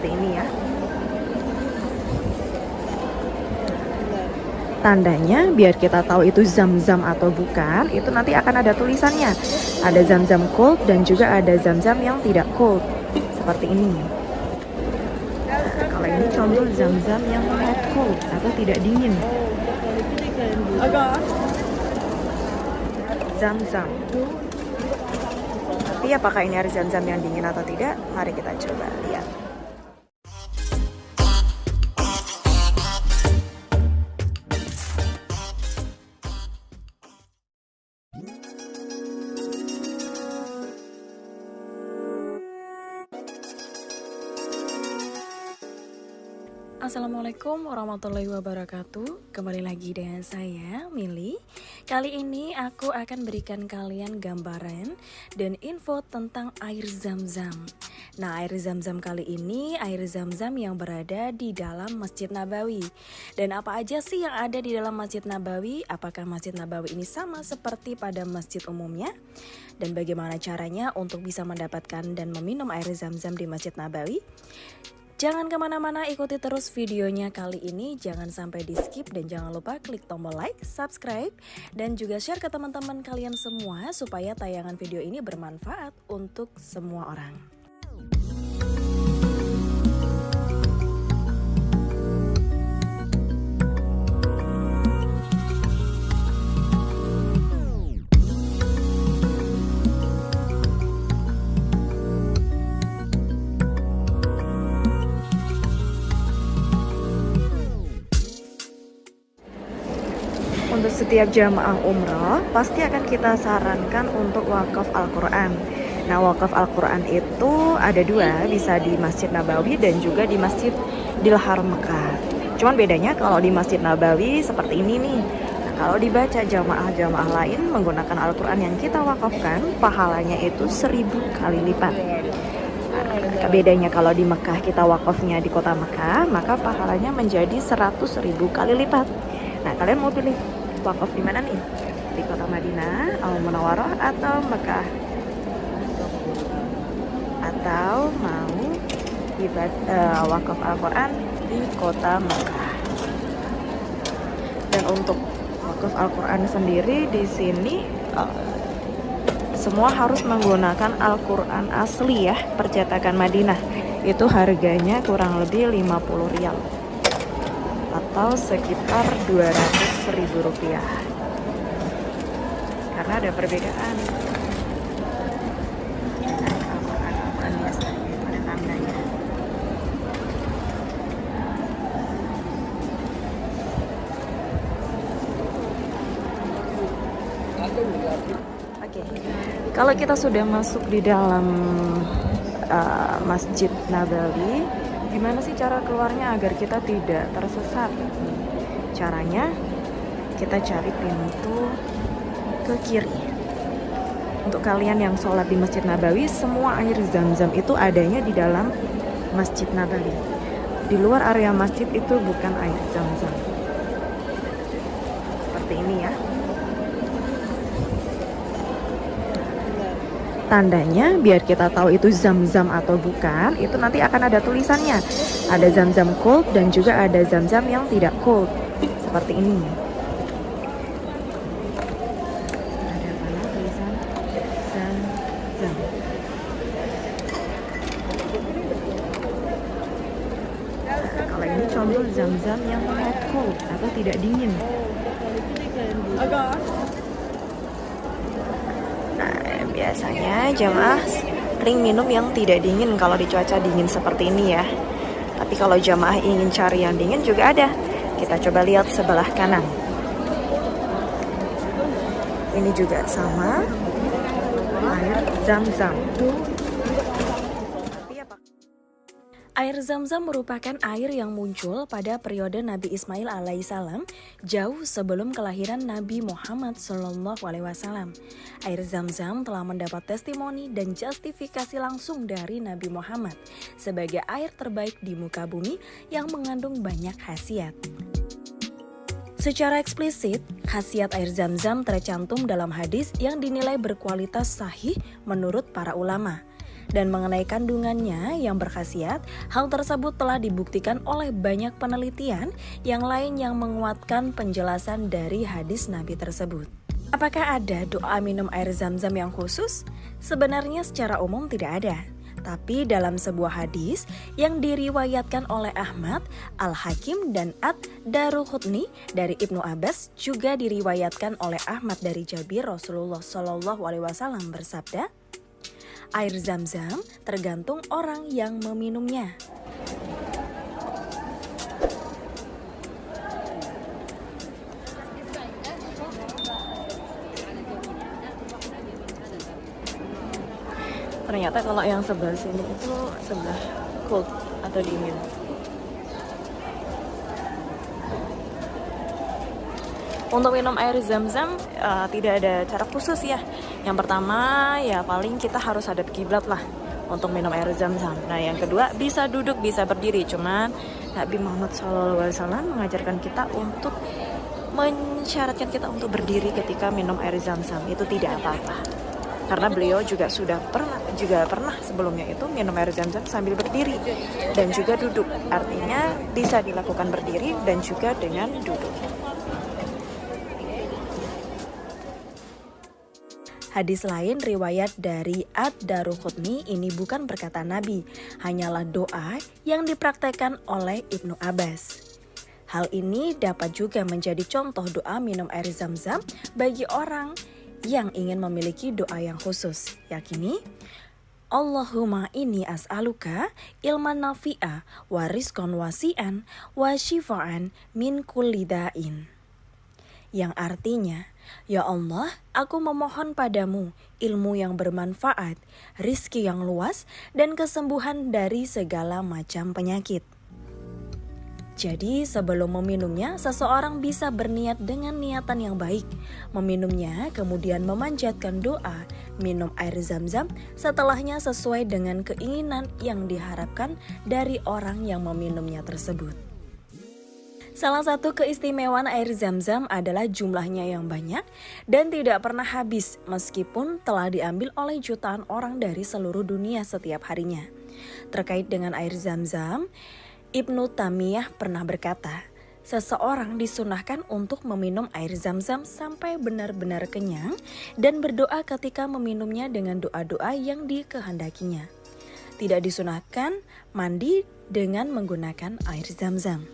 seperti ini ya. Tandanya biar kita tahu itu zam-zam atau bukan, itu nanti akan ada tulisannya. Ada zam-zam cold dan juga ada zam-zam yang tidak cold. Seperti ini. Nah, kalau ini contoh zam-zam yang not cold atau tidak dingin. Zam-zam. Tapi apakah ini air zam-zam yang dingin atau tidak? Mari kita coba lihat. Assalamualaikum warahmatullahi wabarakatuh. Kembali lagi dengan saya, Mili. Kali ini aku akan berikan kalian gambaran dan info tentang air zam-zam. Nah, air zam-zam kali ini air zam-zam yang berada di dalam Masjid Nabawi. Dan apa aja sih yang ada di dalam Masjid Nabawi? Apakah Masjid Nabawi ini sama seperti pada masjid umumnya? Dan bagaimana caranya untuk bisa mendapatkan dan meminum air zam-zam di Masjid Nabawi? Jangan kemana-mana, ikuti terus videonya kali ini, jangan sampai di skip dan jangan lupa klik tombol like, subscribe, dan juga share ke teman-teman kalian semua supaya tayangan video ini bermanfaat untuk semua orang. Untuk setiap jamaah umroh, pasti akan kita sarankan untuk wakaf Al-Quran. Nah, wakaf Al-Quran itu ada dua, bisa di Masjid Nabawi dan juga di Masjidil Haram Mekah. Cuman bedanya kalau di Masjid Nabawi seperti ini nih. Nah, kalau dibaca jamaah-jamaah lain menggunakan Al-Quran yang kita wakafkan, pahalanya itu 1000 kali lipat. Nah, bedanya kalau di Mekah kita wakafnya di kota Mekah, maka pahalanya menjadi 100.000 kali lipat. Nah, kalian mau pilih wakaf di mana nih? Di kota Madinah, Al-Munawwarah atau Mekah? Atau mau wakaf Al-Quran di kota Mekah? Dan untuk wakaf Al-Quran sendiri di sini semua harus menggunakan Al-Quran asli ya, percetakan Madinah. Itu harganya kurang lebih 50 rial atau sekitar 200.000 rupiah, karena ada perbedaan Al-Quran biasa pada tandanya. Oke, kalau kita sudah masuk di dalam Masjid Nabawi, gimana sih cara keluarnya agar kita tidak tersesat? Caranya kita cari pintu ke kiri. Untuk kalian yang sholat di Masjid Nabawi, semua air zam-zam itu adanya di dalam Masjid Nabawi. Di luar area masjid itu bukan air zam-zam. Seperti ini ya. Tandanya biar kita tahu itu zam-zam atau bukan, itu nanti akan ada tulisannya. Ada zam-zam cold dan juga ada zam-zam yang tidak cold. Seperti ini. Ada mana tulisan zam-zam? Nah, kalau ini contoh zam-zam yang not cold atau tidak dingin. Biasanya jamaah sering minum yang tidak dingin kalau di cuaca dingin seperti ini ya. Tapi kalau jamaah ingin cari yang dingin juga ada. Kita coba lihat sebelah kanan. Ini juga sama, air zam-zam. Air zam-zam merupakan air yang muncul pada periode Nabi Ismail alaihissalam jauh sebelum kelahiran Nabi Muhammad SAW. Air zam-zam telah mendapat testimoni dan justifikasi langsung dari Nabi Muhammad sebagai air terbaik di muka bumi yang mengandung banyak khasiat. Secara eksplisit, khasiat air zam-zam tercantum dalam hadis yang dinilai berkualitas sahih menurut para ulama. Dan mengenai kandungannya yang berkhasiat, hal tersebut telah dibuktikan oleh banyak penelitian yang lain yang menguatkan penjelasan dari hadis Nabi tersebut. Apakah ada doa minum air zam-zam yang khusus? Sebenarnya secara umum tidak ada. Tapi dalam sebuah hadis yang diriwayatkan oleh Ahmad, Al-Hakim dan Ad-Daruqutni dari Ibnu Abbas, juga diriwayatkan oleh Ahmad dari Jabir, Rasulullah SAW bersabda, air zam-zam tergantung orang yang meminumnya. Ternyata kalau yang sebelah sini itu sebelah cold atau dingin. Untuk minum air zam-zam tidak ada cara khusus ya. Yang pertama ya paling kita harus hadap kiblat lah untuk minum air zam-zam. Nah yang kedua bisa duduk, bisa berdiri. Cuman Nabi Muhammad SAW mengajarkan kita untuk mensyaratkan kita untuk berdiri ketika minum air zam-zam. Itu tidak apa-apa. Karena beliau juga pernah sebelumnya itu minum air zam-zam sambil berdiri dan juga duduk. Artinya bisa dilakukan berdiri dan juga dengan duduk. Hadis lain riwayat dari Ad-Daruqutni ini bukan perkataan Nabi, hanyalah doa yang dipraktekkan oleh Ibnu Abbas. Hal ini dapat juga menjadi contoh doa minum air zam-zam bagi orang yang ingin memiliki doa yang khusus, yakni Allahumma inni as'aluka ilman nafi'a wa rizqan wasi'an wa shifa'an min kulli da'in. Yang artinya, ya Allah, aku memohon padamu ilmu yang bermanfaat, rizki yang luas, dan kesembuhan dari segala macam penyakit. Jadi sebelum meminumnya, seseorang bisa berniat dengan niatan yang baik. Meminumnya, kemudian memanjatkan doa, minum air zam-zam, setelahnya sesuai dengan keinginan yang diharapkan dari orang yang meminumnya tersebut. Salah satu keistimewaan air zam-zam adalah jumlahnya yang banyak dan tidak pernah habis meskipun telah diambil oleh jutaan orang dari seluruh dunia setiap harinya. Terkait dengan air zam-zam, Ibnu Taimiyah pernah berkata, seseorang disunahkan untuk meminum air zam-zam sampai benar-benar kenyang dan berdoa ketika meminumnya dengan doa-doa yang dikehendakinya. Tidak disunahkan mandi dengan menggunakan air zam-zam.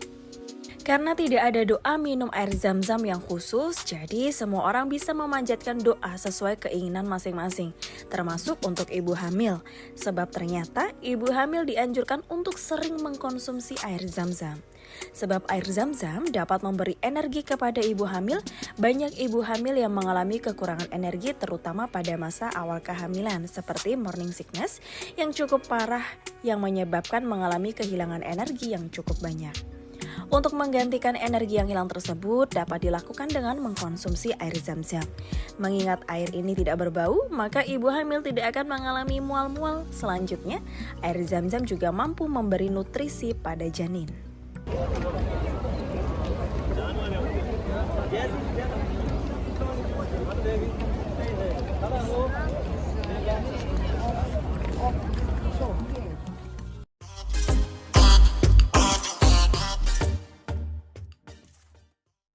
Karena tidak ada doa minum air zam-zam yang khusus, jadi semua orang bisa memanjatkan doa sesuai keinginan masing-masing, termasuk untuk ibu hamil. Sebab ternyata ibu hamil dianjurkan untuk sering mengkonsumsi air zam-zam. Sebab air zam-zam dapat memberi energi kepada ibu hamil. Banyak ibu hamil yang mengalami kekurangan energi terutama pada masa awal kehamilan, seperti morning sickness yang cukup parah yang menyebabkan mengalami kehilangan energi yang cukup banyak. Untuk menggantikan energi yang hilang tersebut dapat dilakukan dengan mengkonsumsi air zam-zam. Mengingat air ini tidak berbau, maka ibu hamil tidak akan mengalami mual-mual. Selanjutnya, air zam-zam juga mampu memberi nutrisi pada janin.